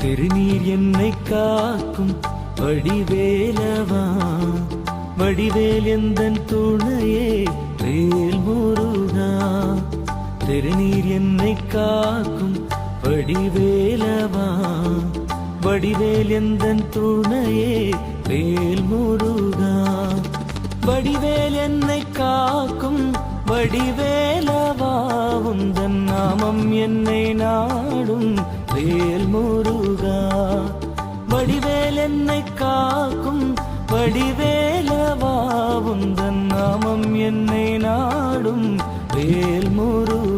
திருநீர் என்னை காக்கும் வடிவேலவா, வடிவேல் எந்தன் துணையே வேல் முருகா. திருநீர் என்னை காக்கும் வடிவேலவா, வடிவேல் எந்தன் துணையே வேல் முருகா. வடிவேல் என்னை காக்கும் வடிவேலவா, உந்தன் நாமம் என்னை நாடும் வேல் முருகா. வடிவேல் என்னை காக்கும் வடிவேலவா, உந்தன் நாமம் என்னை நாடும் வேல் முருகா.